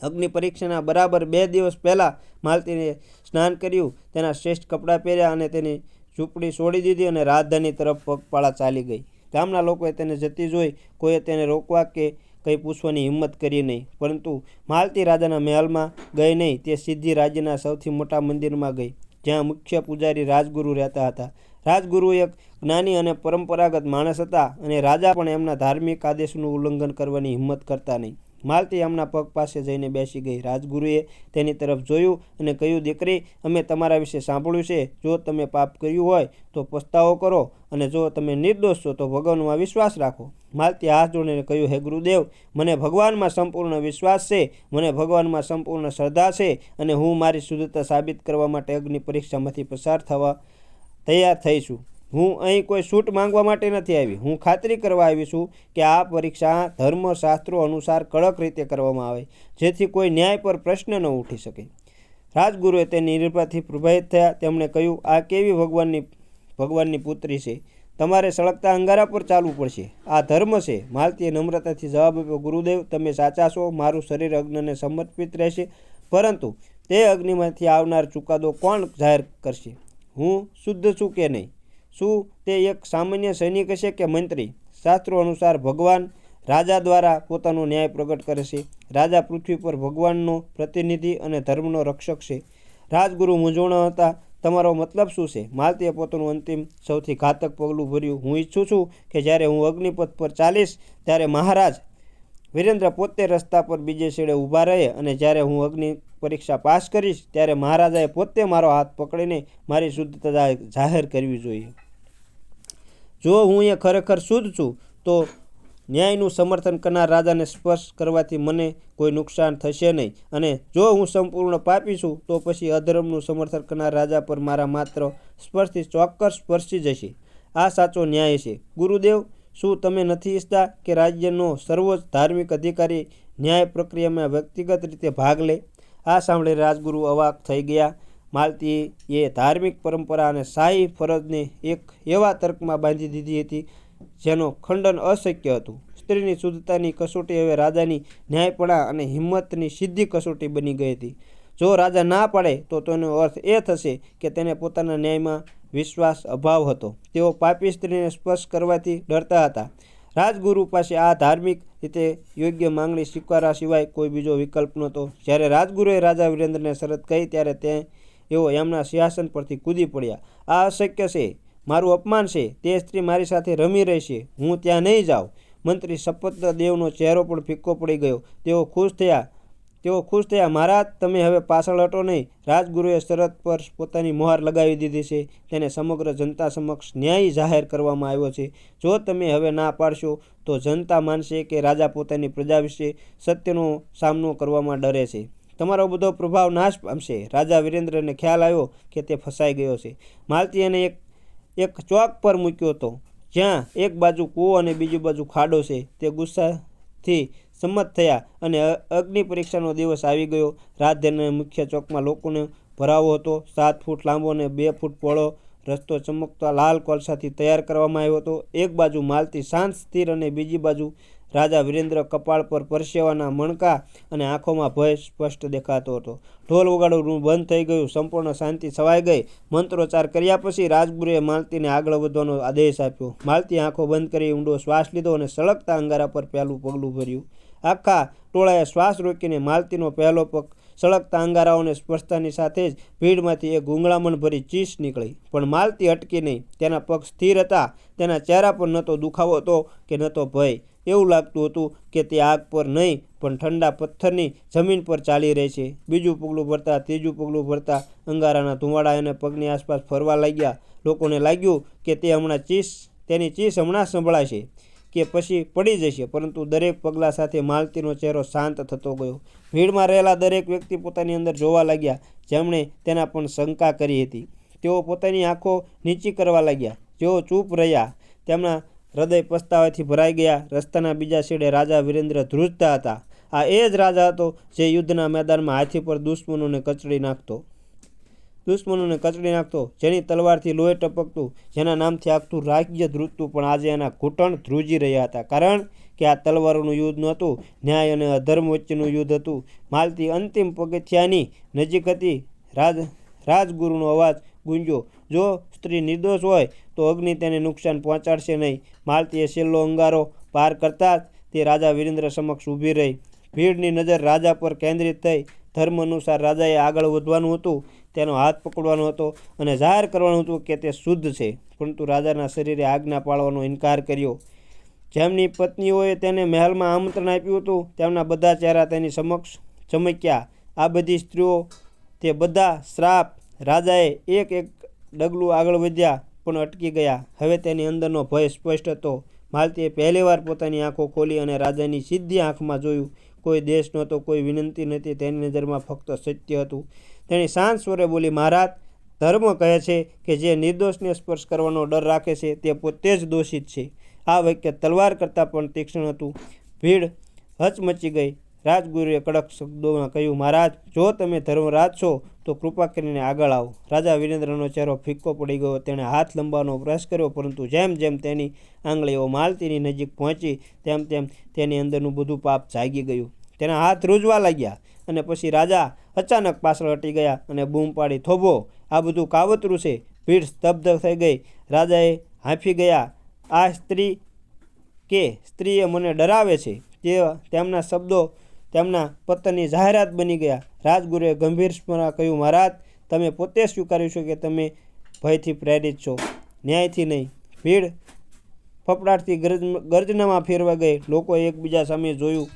અગ્નિ પરીક્ષાના બરાબર 2 દિવસ પહેલાં માલતીને સ્નાન કર્યું, તેના શ્રેષ્ઠ કપડાં પહેર્યા અને તેની ઝૂંપડી છોડી દીધી અને રાજધાની તરફ પગપાળા ચાલી ગઈ. ગામના લોકોએ તેને જતી જોઈ. કોઈએ તેને રોકવા કે કંઈ પૂછવાની હિંમત કરી નહીં. પરંતુ માલતી રાજાના મહેલમાં ગઈ નહીં. તે સીધી રાજ્યના સૌથી મોટા મંદિરમાં ગઈ, જ્યાં મુખ્ય પૂજારી રાજગુરુ રહેતા હતા. રાજગુરુ એક જ્ઞાની અને પરંપરાગત માણસ હતા અને રાજા પણ એમના ધાર્મિક આદેશનું ઉલ્લંઘન કરવાની હિંમત કરતા નહીં. માલતી એમના પગ પાસે જઈને બેસી ગઈ. રાજગુરુએ તેની તરફ જોયું અને કહ્યું, દીકરી, અમે તમારા વિશે સાંભળ્યું છે. જો તમે પાપ કર્યું હોય તો પસ્તાવો કરો, અને જો તમે નિર્દોષ છો તો ભગવાનમાં વિશ્વાસ રાખો. માલતી હાથ જોડીને કહ્યું, હે ગુરુદેવ, મને ભગવાનમાં સંપૂર્ણ વિશ્વાસ છે, મને ભગવાનમાં સંપૂર્ણ શ્રદ્ધા છે, અને હું મારી શુદ્ધતા સાબિત કરવા માટે અગ્નિ પરીક્ષામાંથી પસાર થવા તૈયાર થઈ છું. હું અહીં કોઈ છૂટ માંગવા માટે નથી આવી. હું ખાતરી કરવા આવી છું કે આ પરીક્ષા ધર્મશાસ્ત્રો અનુસાર કડક રીતે કરવામાં આવે, જેથી કોઈ ન્યાય પર પ્રશ્ન ન ઉઠી શકે. રાજગુરુએ તેની નિર્ભયતાથી પ્રભાવિત થયા. તેમણે કહ્યું, આ કેવી ભગવાનની પુત્રી છે. તમારે સળગતા અંગારા પર ચાલવું પડશે. આ ધર્મ છે. માલતીએ નમ્રતાથી જવાબ આપ્યો, ગુરુદેવ, તમે સાચા છો. મારું શરીર અગ્નિને સમર્પિત રહેશે, પરંતુ તે અગ્નિમાંથી આવનાર ચુકાદો કોણ જાહેર કરશે? હું શુદ્ધ છું કે નહીં? શું તે એક સામાન્ય સૈનિક હશે કે મંત્રી? શાસ્ત્રો અનુસાર ભગવાન રાજા દ્વારા પોતાનો ન્યાય પ્રગટ કરે છે. રાજા પૃથ્વી પર ભગવાનનો પ્રતિનિધિ અને ધર્મનો રક્ષક છે. રાજગુરુ મૂંઝવણ હતા. તમારો મતલબ શું છે? માલતીએ પોતાનું અંતિમ સૌથી ઘાતક પગલું ભર્યું. હું ઈચ્છું છું કે જ્યારે હું અગ્નિપથ પર ચાલીશ, ત્યારે મહારાજ વિરેન્દ્ર પોતે રસ્તા પર બીજે છેડે ઊભા રહે, અને જ્યારે હું અગ્નિ પરીક્ષા પાસ કરીશ, ત્યારે મહારાજાએ પોતે મારો હાથ પકડીને મારી શુદ્ધતા જાહેર કરવી જોઈએ. જો હું એ ખરેખર શુદ્ધ છું, તો ન્યાયનું સમર્થન કરનાર રાજાને સ્પર્શ કરવાથી મને કોઈ નુકસાન થશે નહીં, અને જો હું સંપૂર્ણ પાપી છું, તો પછી અધર્મનું સમર્થન કરનાર રાજા પર મારા માત્ર સ્પર્શથી ચોક્કસ સ્પર્શી જશે. આ સાચો ન્યાય છે. ગુરુદેવ, શું તમે નથી ઈચ્છતા કે રાજ્યનો સર્વોચ્ચ ધાર્મિક અધિકારી ન્યાય પ્રક્રિયામાં વ્યક્તિગત રીતે ભાગ લે? આ સાંભળી રાજગુરુ અવાક થઈ ગયા. માલતીએ ધાર્મિક પરંપરા અને શાહી ફરજને એક એવા તર્કમાં બાંધી દીધી હતી જેનો ખંડન અશક્ય હતું. સ્ત્રીની શુદ્ધતાની કસોટી હવે રાજાની ન્યાયપણા અને હિંમતની સીધી કસોટી બની ગઈ હતી. જો રાજા ના પાડે તો તેનો અર્થ એ થશે કે તેને પોતાના ન્યાયમાં વિશ્વાસ અભાવ હતો. તેઓ પાપી સ્ત્રીને સ્પર્શ કરવાથી ડરતા હતા. રાજગુરુ પાસે આ ધાર્મિક રીતે યોગ્ય માંગણી સ્વીકારવા સિવાય કોઈ બીજો વિકલ્પ નહોતો. જ્યારે રાજગુરુએ રાજા વિરેન્દ્રને શરત કહી, ત્યારે તેઓ એમના સિંહાસન પરથી કૂદી પડ્યા. આ અશક્ય છે. મારું અપમાન છે. તે સ્ત્રી મારી સાથે રમી રહી છે. હું ત્યાં નહીં જાઉં. મંત્રી શપથ દેવનો ચહેરો પણ ફિક્કો પડી ગયો. તેઓ ખુશ થયા. મહારાજ, તમે હવે પાછળ હટો નહીં. રાજગુરુએ શરત પર પોતાની મોહર લગાવી દીધી છે. તેને સમગ્ર જનતા સમક્ષ ન્યાય જાહેર કરવામાં આવ્યો છે. જો તમે હવે ના પાડશો તો જનતા માનશે કે રાજા પોતાની પ્રજા વિશે સત્યનો સામનો કરવામાં ડરે છે. તમારો બધો પ્રભાવ નાશ પામશે. રાજા વિરેન્દ્રને ખ્યાલ આવ્યો કે તે ફસાઈ ગયો છે. માલતી એને એક ચોક પર મૂક્યો હતો. જ્યાં એક બાજુ કૂવો અને બીજી બાજુ ખાડો છે. તે ગુસ્સાથી સંમત થયા અને અગ્નિ પરીક્ષાનો દિવસ આવી ગયો. રાજધાનીના મુખ્ય ચોકમાં લોકોનો ભરાવો હતો. 7 ફૂટ લાંબો અને 2 ફૂટ પહોળો રસ્તો ચમકતા લાલ કોલસાથી તૈયાર કરવામાં આવ્યો હતો. એક બાજુ માલતી શાંત સ્થિર અને બીજી બાજુ રાજા વીરેન્દ્ર કપાળ પર પરસેવાના મણકા અને આંખોમાં ભય સ્પષ્ટ દેખાતો હતો. ઢોલ વગાડવું બંધ થઈ ગયું. સંપૂર્ણ શાંતિ છવાઈ ગઈ. મંત્રોચ્ચાર કર્યા પછી રાજગુરુએ માલતીને આગળ વધવાનો આદેશ આપ્યો. માલતીએ આંખો બંધ કરી ઊંડો શ્વાસ લીધો અને સળગતા અંગારા પર પહેલું પગલું ભર્યું. આખા ટોળાએ શ્વાસ રોકીને માલતીનો પહેલો પગ સળગતા અંગારાઓને સ્પર્શતાની સાથે જ ભીડમાંથી એક ગુંગળામણ ભરી ચીસ નીકળી. પણ માલતી અટકી નહીં. તેના પગ સ્થિર હતા. તેના ચહેરા પર ન તો દુખાવો હતો કે ન તો ભય. એવું લાગતું હતું કે તે આગ પર નહીં પણ ઠંડા પથ્થરની જમીન પર ચાલી રહી છે. બીજું પગલું ભરતા, ત્રીજું પગલું ભરતા અંગારાના ધુમાડા એને પગની આસપાસ ફરવા લાગ્યા. લોકોને લાગ્યું કે તેની ચીસ હમણાં સંભળાશે કે પછી પડી જશે. પરંતુ દરેક પગલા સાથે માલતીનો ચહેરો શાંત થતો ગયો. ભીડમાં રહેલા દરેક વ્યક્તિ પોતાની અંદર જોવા લાગ્યા. જેમણે તેના પણ શંકા કરી હતી તેઓ પોતાની આંખો નીચી કરવા લાગ્યા. જેઓ ચૂપ રહ્યા તેમના હૃદય પસ્તાવાથી ભરાઈ ગયા. રસ્તાના બીજા છેડે રાજા વીરેન્દ્ર ધ્રુજતા હતા. આ એ જ રાજા હતો જે યુદ્ધના મેદાનમાં હાથી પર દુશ્મનોને કચડી નાખતો, જેની તલવારથી લોહી ટપકતું, જેના નામથી આખતું રાજ્ય ધ્રુજતું. પણ આજે એના ઘૂંટણ ધ્રુજી રહ્યા હતા. કારણ કે આ તલવારોનું યુદ્ધ નહોતું, ન્યાય અને અધર્મ વચ્ચેનું યુદ્ધ હતું. માલતી અંતિમ પગથિયાની નજીક હતી. રાજગુરુનો અવાજ ગુંજ્યો, જો સ્ત્રી નિર્દોષ હોય તો અગ્નિ તેને નુકસાન પહોંચાડશે નહીં. માલતીએ છેલ્લો અંગારો પાર કરતાં જ તે રાજા વીરેન્દ્ર સમક્ષ ઊભી રહી. ભીડની નજર રાજા પર કેન્દ્રિત થઈ. ધર્મ અનુસાર રાજાએ આગળ વધવાનું હતું, તેનો હાથ પકડવાનો હતો અને જાહેર કરવાનું હતું કે તે શુદ્ધ છે. પરંતુ રાજાના શરીરે આજ્ઞા પાળવાનો ઇનકાર કર્યો. જેમની પત્નીઓએ તેને મહેલમાં આમંત્રણ આપ્યું હતું તેમના બધા ચહેરા તેની સમક્ષ ચમક્યા. આ બધી સ્ત્રીઓ, તે બધા શ્રાપ. રાજાએ એક ડગલું આગળ વધ્યા પણ અટકી ગયા. હવે તેની અંદરનો ભય સ્પષ્ટ હતો. માલતીએ પહેલીવાર પોતાની આંખો ખોલી અને રાજાની સીધી આંખમાં જોયું. કોઈ દેશ નહોતો, કોઈ વિનંતી નહોતી. તેની નજરમાં ફક્ત સત્ય હતું. તેણે શાંત સ્વરે બોલી, મહારાજ, ધર્મ કહે છે કે જે નિર્દોષને સ્પર્શ કરવાનો ડર રાખે છે તે પોતે જ દોષિત છે. આ વાક્ય તલવાર કરતાં પણ તીક્ષ્ણ હતું. ભીડ હચમચી ગઈ. રાજગુરુએ કડક શબ્દોમાં કહ્યું, મહારાજ, જો તમે ધર્મરાજ છો તો કૃપા કરીને આગળ આવો. રાજા વીરેન્દ્રનો ચહેરો ફિક્કો પડી ગયો. તેણે હાથ લંબાવવાનો પ્રયાસ કર્યો, પરંતુ જેમ જેમ તેની આંગળીઓ માલતીની નજીક પહોંચી તેમ તેમ તેની અંદરનું બધું પાપ જાગી ગયું. તેના હાથ રૂજવા લાગ્યા અને પછી રાજા અચાનક પાછળ હટી ગયા અને બૂમ પાડી, થોભો, આ બધું કાવતરું છે. ભીડ સ્તબ્ધ થઈ ગઈ. રાજાએ હાંફી ગયા. આ સ્ત્રીએ મને ડરાવે છે. તેમના શબ્દો તેમના પતનની જાહેરાત બની ગયા. રાજગુરુએ ગંભીર સ્વરમાં કહ્યું, મહારાજ, તમે પોતે સ્વીકાર્યું છે કે તમે ભયથી પ્રેરિત છો, ન્યાયથી નહીં. ભીડ ફફડાટથી ગર્જનામાં ફેરવાઈ ગઈ. લોકોએ એકબીજા સામે જોયું.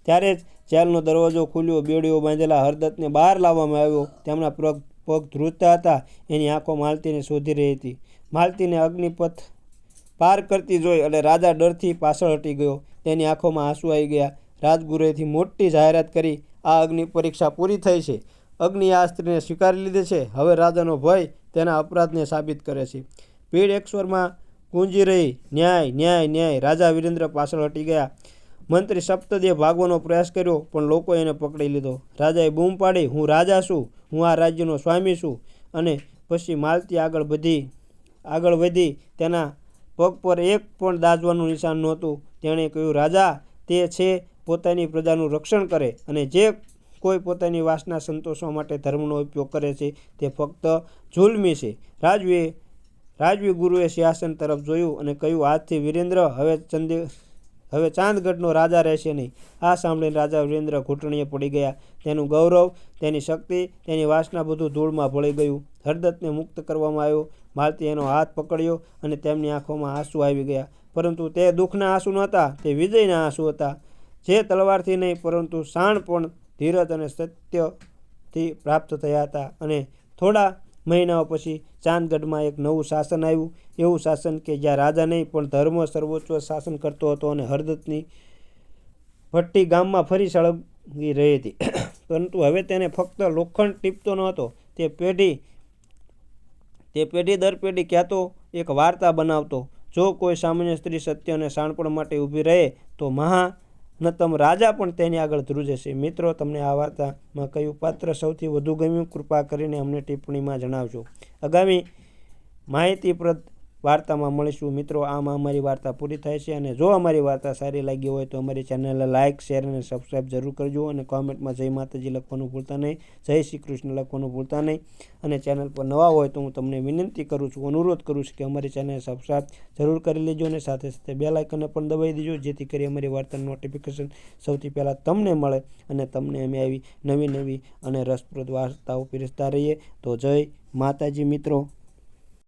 ત્યારે જ જેલનો દરવાજો ખુલ્યો. બેડીઓ બાંધેલા હરદત્તને બહાર લાવવામાં આવ્યો. તેમના પગ ધ્રુજતા હતા. એની આંખો માલતીને શોધી રહી હતી. માલતીને અગ્નિપથ પાર કરતી જોઈ અને રાજા ડરથી પાછળ હટી ગયો. તેની આંખોમાં આંસુ આવી ગયા. રાજગુરુએથી મોટી જાહેરાત કરી, આ અગ્નિ પરીક્ષા પૂરી થઈ છે. અગ્નિએ આ સ્ત્રીને સ્વીકારી લીધી છે. હવે રાજાનો ભય તેના અપરાધને સાબિત કરે છે. ભીડ એક સ્વરમાં ગુંજી રહી, ન્યાય, ન્યાય, ન્યાય. રાજા વીરેન્દ્ર પાછળ હટી ગયા. મંત્રી સપ્તદેહ ભાગવાનો પ્રયાસ કર્યો પણ લોકોએ એને પકડી લીધો. રાજાએ બૂમ પાડી, હું રાજા છું, હું આ રાજ્યનો સ્વામી છું. અને પછી માલતી આગળ વધી. તેના પગ પર એક પણ દાઝવાનું નિશાન નહોતું. તેણે કહ્યું, રાજા તે છે પોતાની પ્રજાનું રક્ષણ કરે, અને જે કોઈ પોતાની વાસના સંતોષવા માટે ધર્મનો ઉપયોગ કરે છે તે ફક્ત જુલ્મી છે. રાજવી ગુરુએ સિંહાસન તરફ જોયું અને કહ્યું, આજથી વીરેન્દ્ર હવે ચાંદગઢનો રાજા રહેશે નહીં. આ સાંભળીને રાજા વીરેન્દ્ર ઘૂંટણીએ પડી ગયા. તેનું ગૌરવ, તેની શક્તિ, તેની વાસના બધું ધૂળમાં ભળી ગયું. હરદત્તને મુક્ત કરવામાં આવ્યો. માલતીએ એનો હાથ પકડ્યો અને તેમની આંખોમાં આંસુ આવી ગયા. પરંતુ તે દુઃખના આંસુ નહોતા, તે વિજયના આંસુ હતા. જે તલવારથી નહીં પરંતુ શાણપણ, ધીરજ અને સત્યથી પ્રાપ્ત થયા હતા. અને થોડા મહિનાઓ પછી ચાંદગઢમાં એક નવું શાસન આવ્યું. એવું શાસન કે જ્યાં રાજા નહીં પણ ધર્મ સર્વોચ્ચ શાસન કરતો હતો. અને હરદત્તની ભટ્ટી ગામમાં ફરી સળગી રહી હતી. પરંતુ હવે તેને ફક્ત લોખંડ ટીપતો ન હતો. તે પેઢી દર પેઢી કહેતો, એક વાર્તા બનાવતો. જો કોઈ સામાન્ય સ્ત્રી સત્ય અને શાણપણ માટે ઊભી રહે તો મહાનતમ રાજા પણ તેની આગળ ધ્રુજે છે. મિત્રો, તમને આ વાર્તામાં કયું પાત્ર સૌથી વધુ ગમ્યું? કૃપા કરીને અમને ટિપ્પણીમાં જણાવજો. આગામી માહિતીપ્રદ વાર્તામાં મળીશું. મિત્રો, આમાં અમારી વાર્તા પૂરી થાય છે. અને જો અમારી વાર્તા સારી લાગી હોય તો અમારી ચેનલને લાઇક, શેર અને સબસ્ક્રાઈબ જરૂર કરજો. અને કોમેન્ટમાં જય માતાજી લખવાનું ભૂલતા નહીં, જય શ્રી કૃષ્ણ લખવાનું ભૂલતા નહીં. અને ચેનલ પર નવા હોય તો હું તમને વિનંતી કરું છું, અનુરોધ કરું છું કે અમારી ચેનલને સબસ્ક્રાઈબ જરૂર કરી લેજો. અને સાથે સાથે બેલ આઇકનને પણ દબાવી દેજો, જેથી કરી અમારી વાર્તાનું નોટિફિકેશન સૌથી પહેલાં તમને મળે અને તમને અમે આવી નવી અને રસપ્રદ વાર્તાઓ પીરસતા રહીએ. તો જય માતાજી મિત્રો.